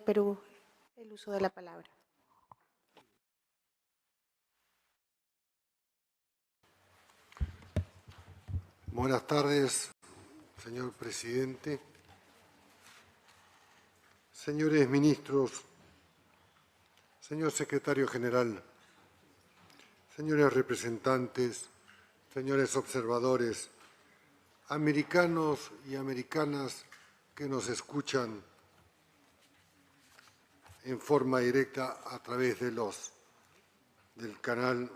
Perú el uso de la palabra. Buenas tardes, señor presidente, señores ministros, señor secretario general, señores representantes, señores observadores, americanos y americanas que nos escuchan en forma directa a través del canal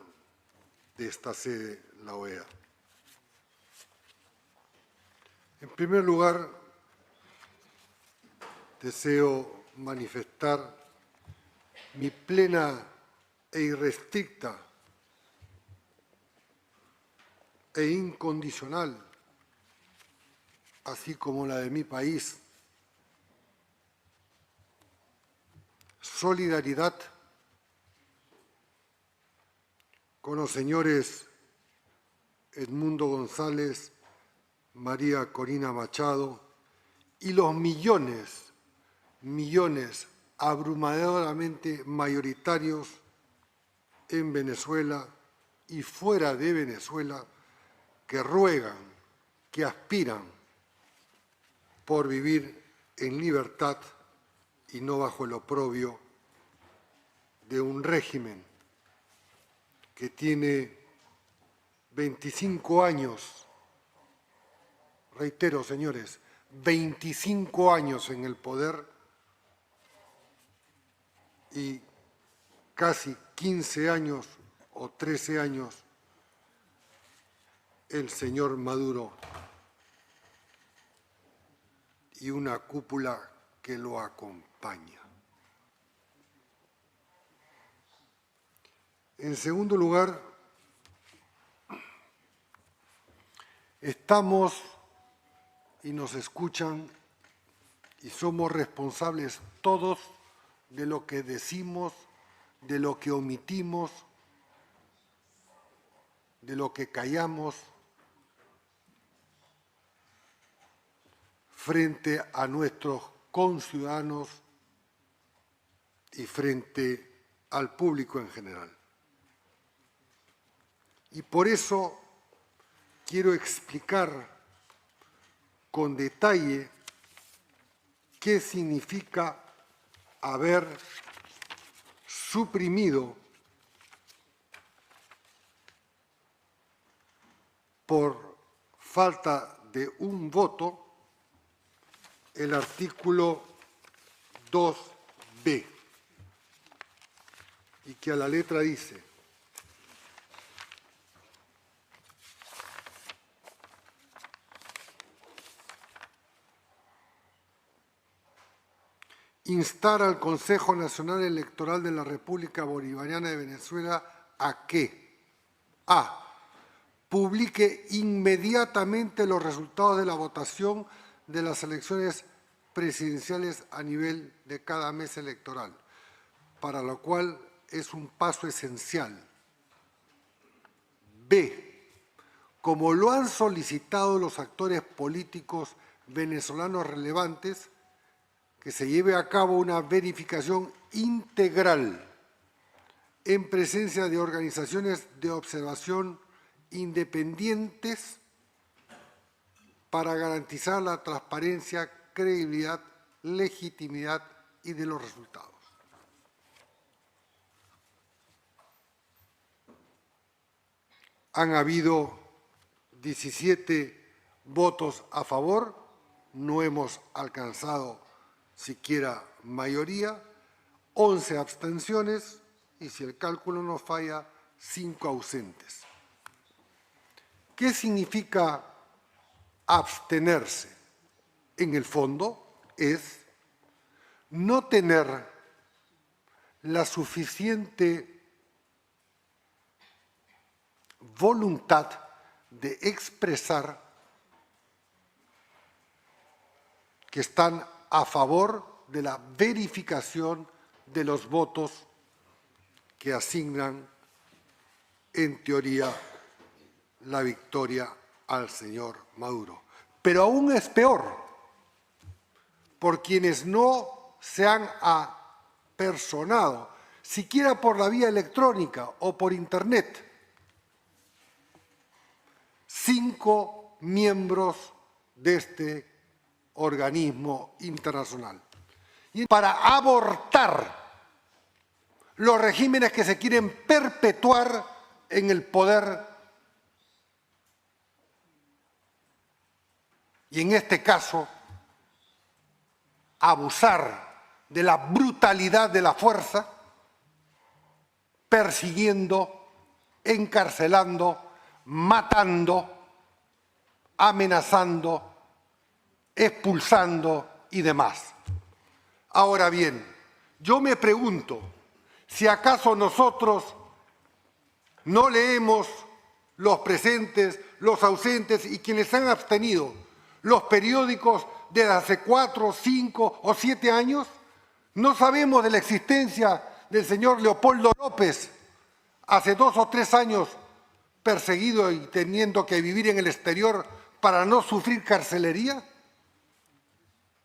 de esta sede, la OEA. En primer lugar, deseo manifestar mi plena e irrestricta e incondicional, así como la de mi país, solidaridad con los señores Edmundo González, María Corina Machado y los millones abrumadoramente mayoritarios en Venezuela y fuera de Venezuela que ruegan, que aspiran por vivir en libertad y no bajo el oprobio de un régimen que tiene 25 años, reitero, señores, 25 años en el poder y casi 15 años o 13 años el señor Maduro y una cúpula que lo acompaña. En segundo lugar, estamos y nos escuchan y somos responsables todos de lo que decimos, de lo que omitimos, de lo que callamos frente a nuestros conciudadanos y frente al público en general. Y por eso quiero explicar con detalle qué significa haber suprimido por falta de un voto el artículo 2b, y que a la letra dice: instar al Consejo Nacional Electoral de la República Bolivariana de Venezuela a que a. Publique inmediatamente los resultados de la votación de las elecciones presidenciales a nivel de cada mes electoral, para lo cual es un paso esencial. B. Como lo han solicitado los actores políticos venezolanos relevantes, que se lleve a cabo una verificación integral en presencia de organizaciones de observación independientes para garantizar la transparencia, credibilidad, legitimidad y de los resultados. Han habido 17 votos a favor, no hemos alcanzado siquiera mayoría, 11 abstenciones y, si el cálculo no falla, 5 ausentes. ¿Qué significa abstenerse? En el fondo es no tener la suficiente voluntad de expresar que están a favor de la verificación de los votos que asignan, en teoría, la victoria al señor Maduro. Pero aún es peor por quienes no se han apersonado, siquiera por la vía electrónica o por Internet. 5 miembros de este organismo internacional. Y para abortar los regímenes que se quieren perpetuar en el poder, y en este caso, abusar de la brutalidad de la fuerza, persiguiendo, encarcelando, matando, amenazando, expulsando y demás. Ahora bien, yo me pregunto si acaso nosotros no leemos, los presentes, los ausentes y quienes se han abstenido, los periódicos de hace 4, 5 o 7 años. No sabemos de la existencia del señor Leopoldo López, hace 2 o 3 años perseguido y teniendo que vivir en el exterior para no sufrir carcelería.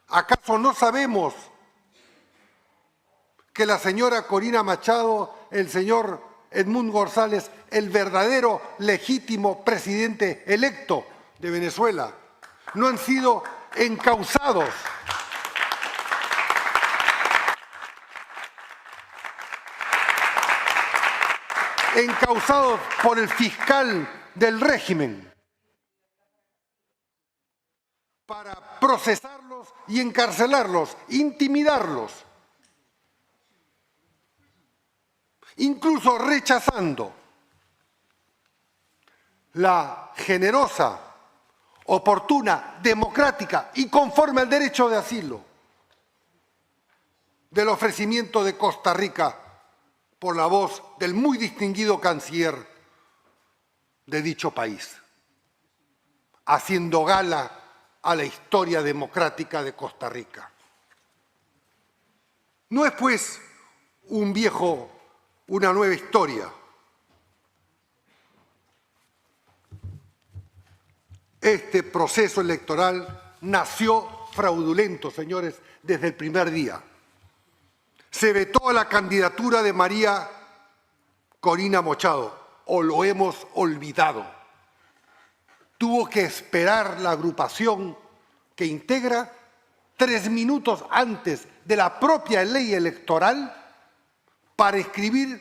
¿Acaso no sabemos que la señora Corina Machado, el señor Edmundo González, el verdadero legítimo presidente electo de Venezuela, no han sido encausados por el fiscal del régimen para procesarlos y encarcelarlos, intimidarlos, incluso rechazando la generosa, oportuna, democrática y conforme al derecho de asilo del ofrecimiento de Costa Rica por la voz del muy distinguido canciller de dicho país, haciendo gala a la historia democrática de Costa Rica. No es, pues, una nueva historia. Este proceso electoral nació fraudulento, señores, desde el primer día. Se vetó a la candidatura de María Corina Machado, o lo hemos olvidado. Tuvo que esperar la agrupación que integra 3 minutos antes de la propia ley electoral para escribir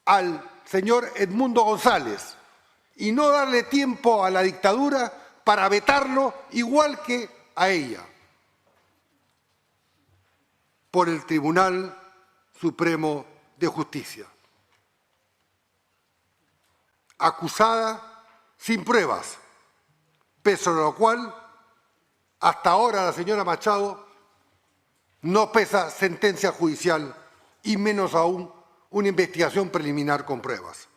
al señor Edmundo González y no darle tiempo a la dictadura para vetarlo igual que a ella por el Tribunal Supremo de Justicia. Acusada sin pruebas, pese a lo cual hasta ahora la señora Machado no pesa sentencia judicial y menos aún una investigación preliminar con pruebas.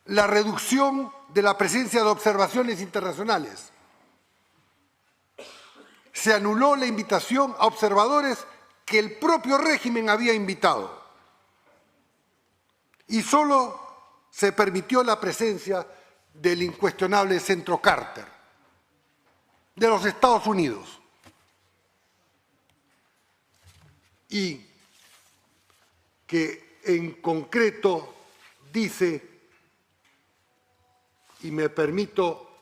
La reducción de la presencia de observaciones internacionales. Se anuló la invitación a observadores que el propio régimen había invitado y solo se permitió la presencia del incuestionable Centro Carter de los Estados Unidos. Y que en concreto dice, y me permito,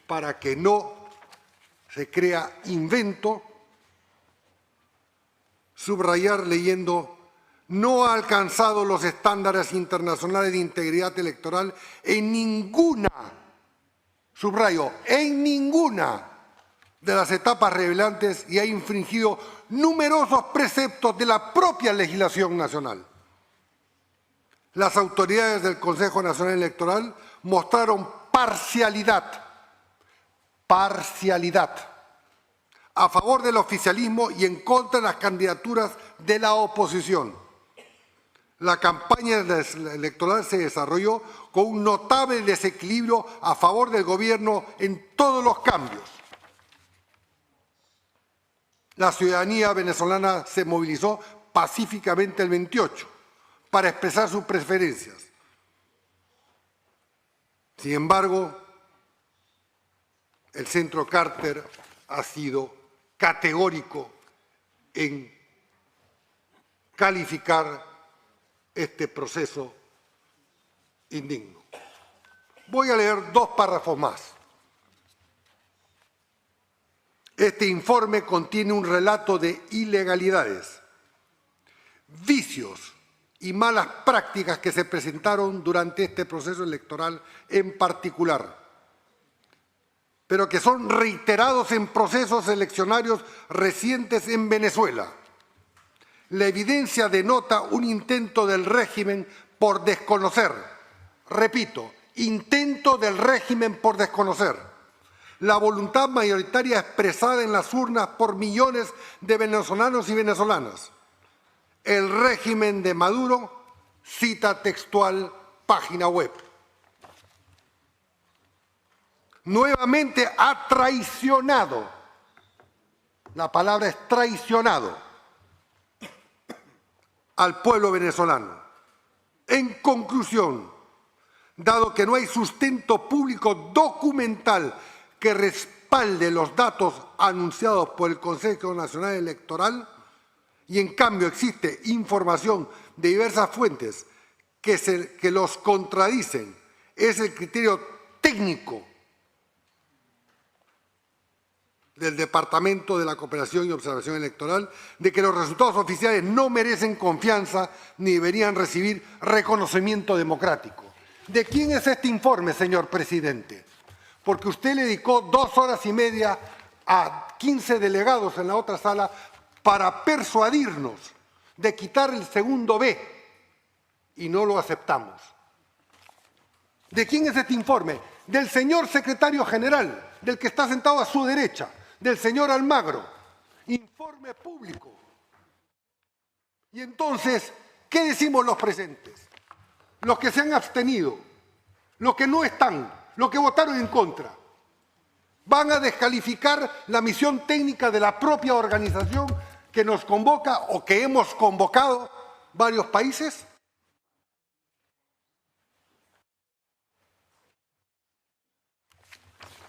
para que no se crea invento, subrayar leyendo: no ha alcanzado los estándares internacionales de integridad electoral en ninguna, subrayo, en ninguna de las etapas relevantes y ha infringido numerosos preceptos de la propia legislación nacional. Las autoridades del Consejo Nacional Electoral mostraron parcialidad a favor del oficialismo y en contra de las candidaturas de la oposición. La campaña electoral se desarrolló con un notable desequilibrio a favor del gobierno en todos los cambios. La ciudadanía venezolana se movilizó pacíficamente el 28 para expresar sus preferencias. Sin embargo, el Centro Carter ha sido categórico en calificar este proceso indigno. Voy a leer 2 párrafos más. Este informe contiene un relato de ilegalidades, vicios y malas prácticas que se presentaron durante este proceso electoral en particular, pero que son reiterados en procesos eleccionarios recientes en Venezuela. La evidencia denota un intento del régimen por desconocer, repito, intento del régimen por desconocer la voluntad mayoritaria expresada en las urnas por millones de venezolanos y venezolanas. El régimen de Maduro, cita textual, página web. Nuevamente ha traicionado, la palabra es traicionado, al pueblo venezolano. En conclusión, dado que no hay sustento público documental que respalde los datos anunciados por el Consejo Nacional Electoral, y en cambio existe información de diversas fuentes que los contradicen, es el criterio técnico del Departamento de la Cooperación y Observación Electoral de que los resultados oficiales no merecen confianza ni deberían recibir reconocimiento democrático. ¿De quién es este informe, señor presidente? Porque usted le dedicó 2 horas y media a 15 delegados en la otra sala para persuadirnos de quitar el segundo B y no lo aceptamos. ¿De quién es este informe? Del señor secretario general, del que está sentado a su derecha, del señor Almagro. Informe público. Y entonces, ¿qué decimos los presentes? Los que se han abstenido, los que no están, los que votaron en contra, ¿van a descalificar la misión técnica de la propia organización que nos convoca o que hemos convocado varios países?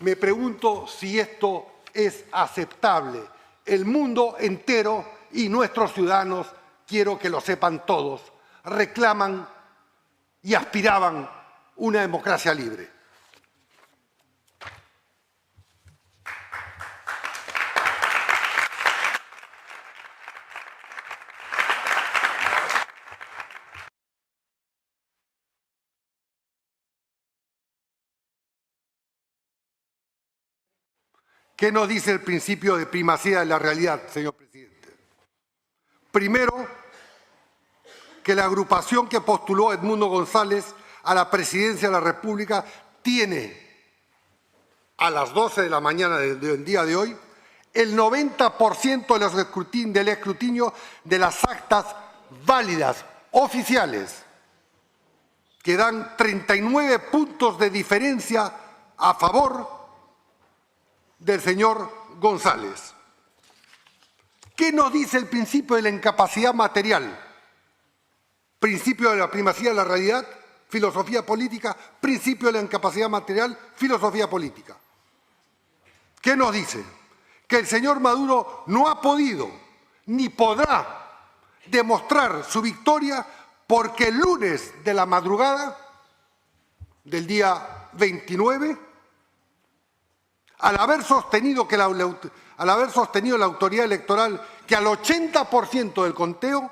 Me pregunto si esto es aceptable. El mundo entero y nuestros ciudadanos, quiero que lo sepan todos, reclaman y aspiraban una democracia libre. ¿Qué nos dice el principio de primacía de la realidad, señor presidente? Primero, que la agrupación que postuló a Edmundo González a la presidencia de la República tiene, a las 12 de la mañana del día de hoy, el 90% del escrutinio de las actas válidas, oficiales, que dan 39 puntos de diferencia a favor del señor González. ¿Qué nos dice el principio de la incapacidad material? Principio de la primacía de la realidad, filosofía política, principio de la incapacidad material, filosofía política. ¿Qué nos dice? Que el señor Maduro no ha podido ni podrá demostrar su victoria porque el lunes de la madrugada del día 29, al haber sostenido la autoridad electoral que al 80% del conteo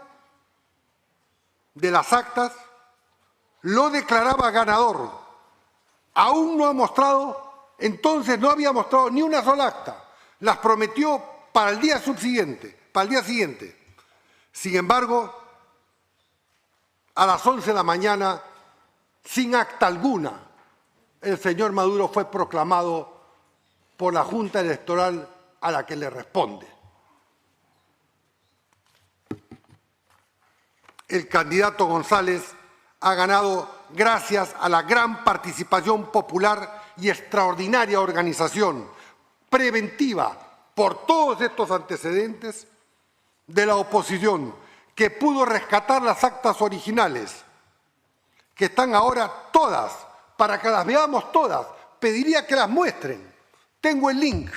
de las actas lo declaraba ganador, aún no ha mostrado, entonces no había mostrado ni una sola acta, las prometió para el día subsiguiente, para el día siguiente. Sin embargo, a las 11 de la mañana, sin acta alguna, el señor Maduro fue proclamado por la Junta Electoral a la que le responde. El candidato González ha ganado gracias a la gran participación popular y extraordinaria organización preventiva por todos estos antecedentes de la oposición, que pudo rescatar las actas originales, que están ahora todas, para que las veamos todas. Pediría que las muestren. Tengo el link.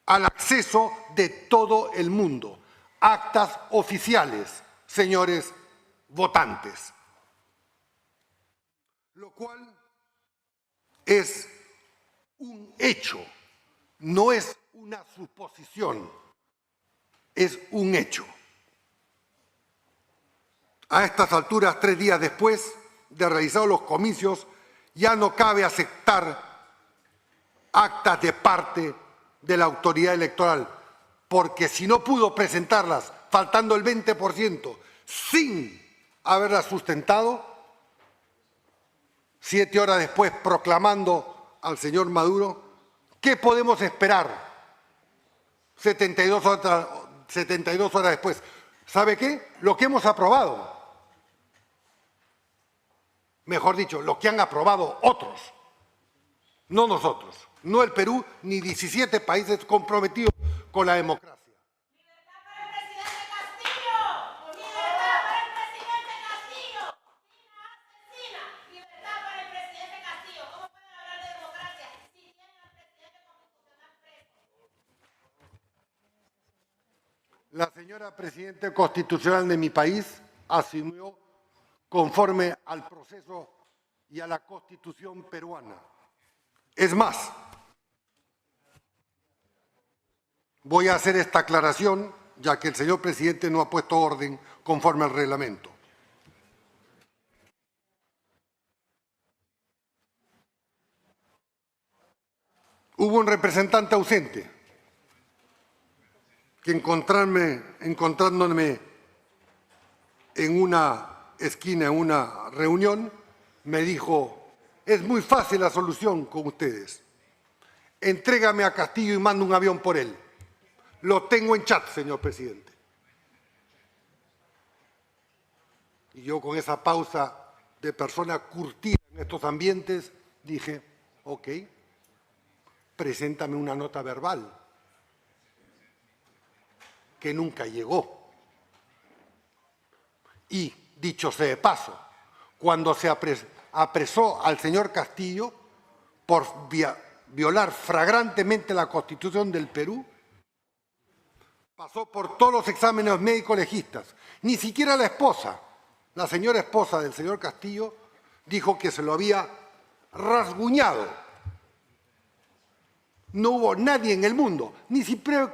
al acceso de todo el mundo. Actas oficiales, señores votantes. Lo cual es un hecho, no es una suposición, es un hecho. A estas alturas, 3 días después de realizados los comicios, ya no cabe aceptar actas de parte de la autoridad electoral, porque si no pudo presentarlas faltando el 20% sin haberlas sustentado, 7 horas después proclamando al señor Maduro, ¿qué podemos esperar 72 horas después? ¿Sabe qué? Lo que hemos aprobado. Mejor dicho, lo que han aprobado otros, no nosotros, no el Perú, ni 17 países comprometidos con la democracia. ¡Libertad para el presidente Castillo! ¡Libertad para el presidente Castillo! ¡Dina asesina! ¡Libertad para el presidente Castillo! ¿Cómo pueden hablar de democracia si tienen al presidente constitucional preso? La señora presidenta constitucional de mi país asumió conforme al proceso y a la Constitución peruana. Es más, voy a hacer esta aclaración, ya que el señor presidente no ha puesto orden conforme al reglamento. Hubo un representante ausente que encontrándome en una esquina, en una reunión, me dijo: es muy fácil la solución con ustedes. Entrégame a Castillo y mando un avión por él. Lo tengo en chat, señor presidente. Y yo, con esa pausa de persona curtida en estos ambientes, dije: ok, preséntame una nota verbal, que nunca llegó. Y, dicho sea de paso, cuando se apresó al señor Castillo por violar flagrantemente la Constitución del Perú, pasó por todos los exámenes médicos legistas. Ni siquiera la esposa, la señora esposa del señor Castillo, dijo que se lo había rasguñado. No hubo nadie en el mundo, ni siquiera,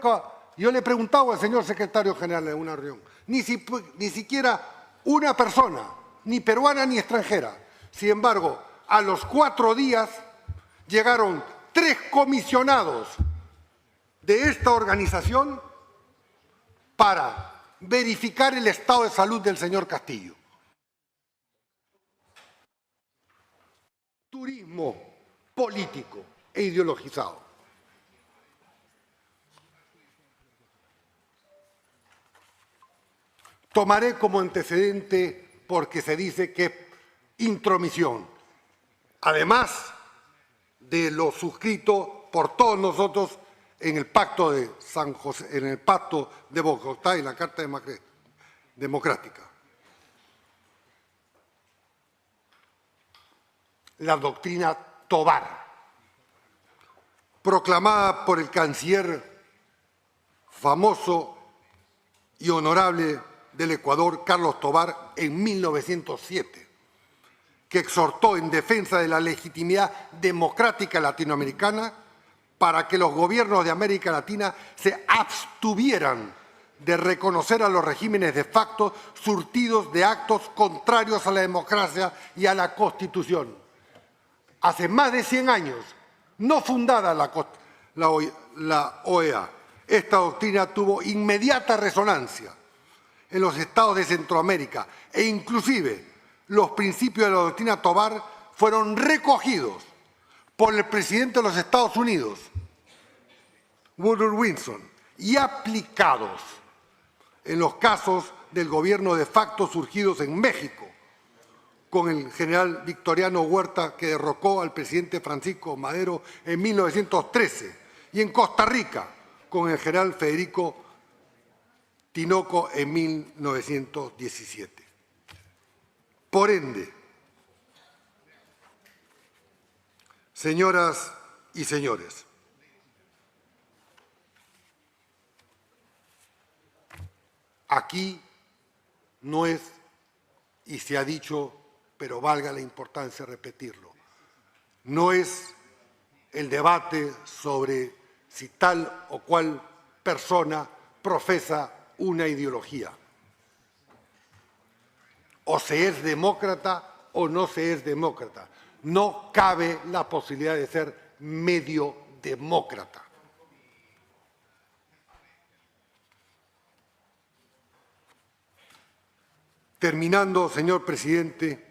yo le preguntaba al señor secretario general en una reunión, ni siquiera una persona, ni peruana ni extranjera. Sin embargo, a los 4 días llegaron 3 comisionados de esta organización para verificar el estado de salud del señor Castillo. Turismo político e ideologizado. Tomaré como antecedente porque se dice que es intromisión, además de lo suscrito por todos nosotros en el Pacto de San José, en el Pacto de Bogotá y la Carta Democrática. La doctrina Tobar, proclamada por el canciller famoso y honorable del Ecuador, Carlos Tobar, en 1907, que exhortó en defensa de la legitimidad democrática latinoamericana para que los gobiernos de América Latina se abstuvieran de reconocer a los regímenes de facto surtidos de actos contrarios a la democracia y a la Constitución. Hace más de 100 años, no fundada la OEA, esta doctrina tuvo inmediata resonancia en los estados de Centroamérica e inclusive los principios de la doctrina Tobar fueron recogidos por el presidente de los Estados Unidos, Woodrow Wilson, y aplicados en los casos del gobierno de facto surgidos en México, con el general Victoriano Huerta, que derrocó al presidente Francisco Madero en 1913, y en Costa Rica, con el general Federico Tinoco en 1917. Por ende, señoras y señores, Aquí no es, y se ha dicho, pero valga la importancia repetirlo, no es el debate sobre si tal o cual persona profesa una ideología. O se es demócrata o no se es demócrata. No cabe la posibilidad de ser medio demócrata. Terminando, señor presidente,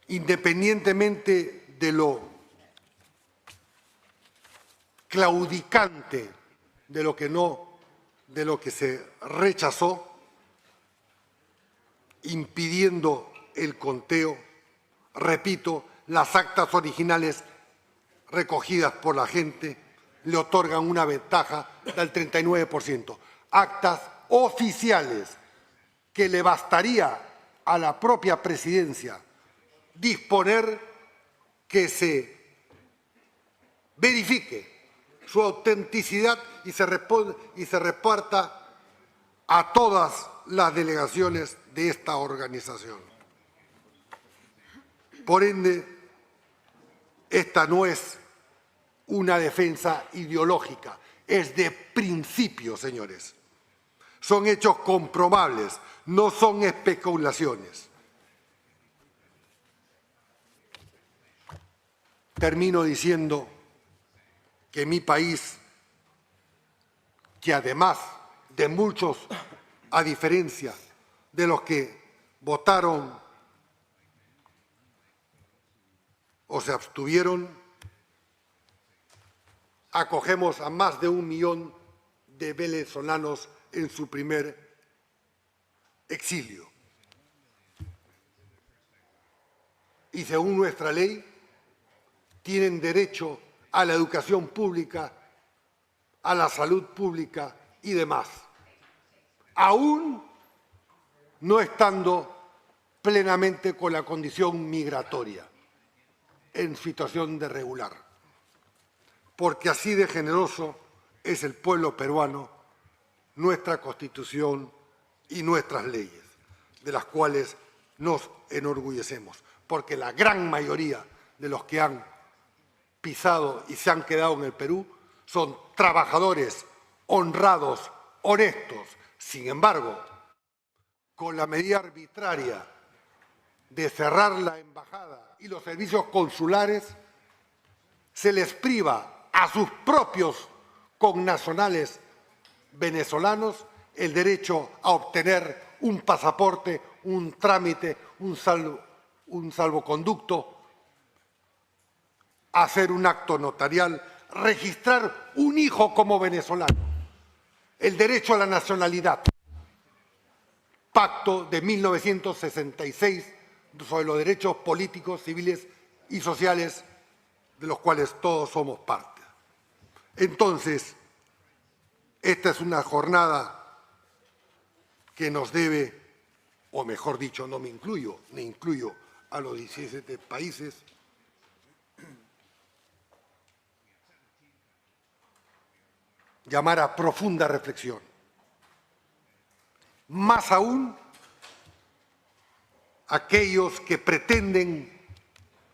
independientemente de lo claudicante de lo que se rechazó, impidiendo el conteo, repito, las actas originales recogidas por la gente le otorgan una ventaja del 39%. Actas oficiales que le bastaría a la propia presidencia disponer que se verifique su autenticidad y se reparta a todas las delegaciones de esta organización. Por ende, esta no es una defensa ideológica, es de principio, señores. Son hechos comprobables, no son especulaciones. Termino diciendo que mi país, que además de muchos, a diferencia de los que votaron o se abstuvieron, acogemos a más de 1 millón de venezolanos en su primer exilio. Y según nuestra ley, tienen derecho a la educación pública, a la salud pública y demás, aún no estando plenamente con la condición migratoria, en situación de regular. Porque así de generoso es el pueblo peruano, nuestra Constitución y nuestras leyes, de las cuales nos enorgullecemos, porque la gran mayoría de los que han pisado y se han quedado en el Perú son trabajadores honrados, honestos. Sin embargo, con la medida arbitraria de cerrar la embajada y los servicios consulares, se les priva a sus propios connacionales venezolanos el derecho a obtener un pasaporte, un trámite, un salvoconducto, hacer un acto notarial, registrar un hijo como venezolano, el derecho a la nacionalidad, pacto de 1966 sobre los derechos políticos, civiles y sociales de los cuales todos somos parte. Entonces, esta es una jornada que nos debe, o mejor dicho, no me incluyo, ni incluyo a los 17 países, llamar a profunda reflexión. Más aún, aquellos que pretenden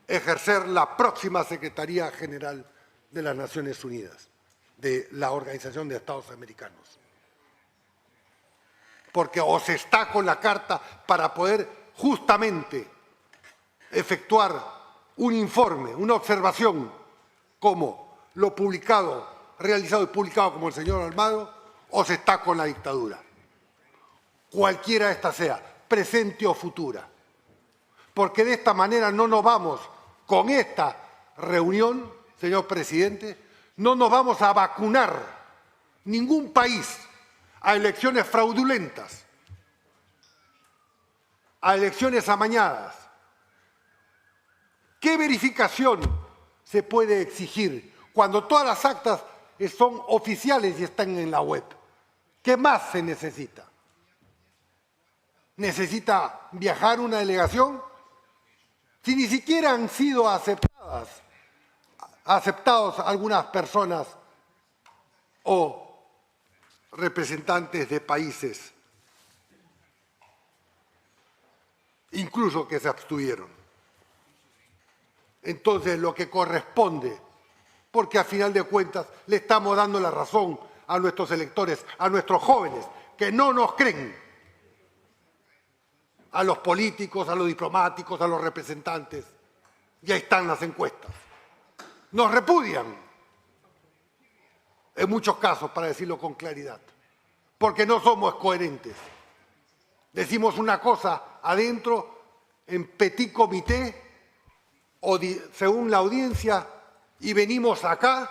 ejercer la próxima Secretaría General de las Naciones Unidas, de la Organización de Estados Americanos. Porque o se está con la carta para poder justamente efectuar un informe, una observación, como lo realizado y publicado como el señor Almagro, o se está con la dictadura. Cualquiera esta sea, presente o futura. Porque de esta manera no nos vamos, con esta reunión, señor presidente, no nos vamos a vacunar ningún país a elecciones fraudulentas, a elecciones amañadas. ¿Qué verificación se puede exigir cuando todas las actas son oficiales y están en la web? ¿Qué más se necesita? ¿Necesita viajar una delegación? Si ni siquiera han sido aceptados algunas personas o representantes de países, incluso que se abstuvieron. Entonces, lo que corresponde, porque a final de cuentas le estamos dando la razón a nuestros electores, a nuestros jóvenes, que no nos creen, a los políticos, a los diplomáticos, a los representantes. Ya están las encuestas. Nos repudian, en muchos casos, para decirlo con claridad, porque no somos coherentes. Decimos una cosa adentro, en petit comité, o según la audiencia, y venimos acá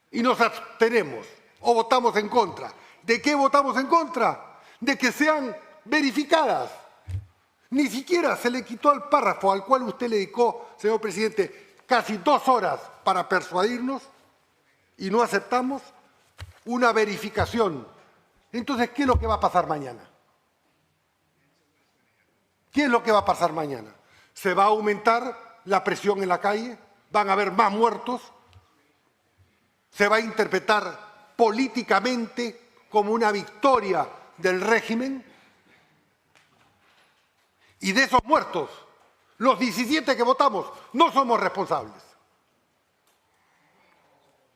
y nos abstenemos o votamos en contra. ¿De qué votamos en contra? De que sean verificadas. Ni siquiera se le quitó al párrafo al cual usted le dedicó, señor presidente, casi 2 horas para persuadirnos y no aceptamos una verificación. Entonces, ¿qué es lo que va a pasar mañana? ¿Qué es lo que va a pasar mañana? ¿Se va a aumentar la presión en la calle? ¿Van a haber más muertos? ¿Se va a interpretar políticamente como una victoria del régimen? Y de esos muertos, los 17 que votamos, no somos responsables.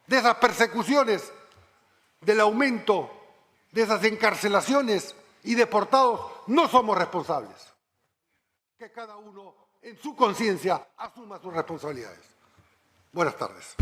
De esas persecuciones, del aumento de esas encarcelaciones y deportados, no somos responsables. Que cada uno, en su conciencia, asuma sus responsabilidades. Buenas tardes.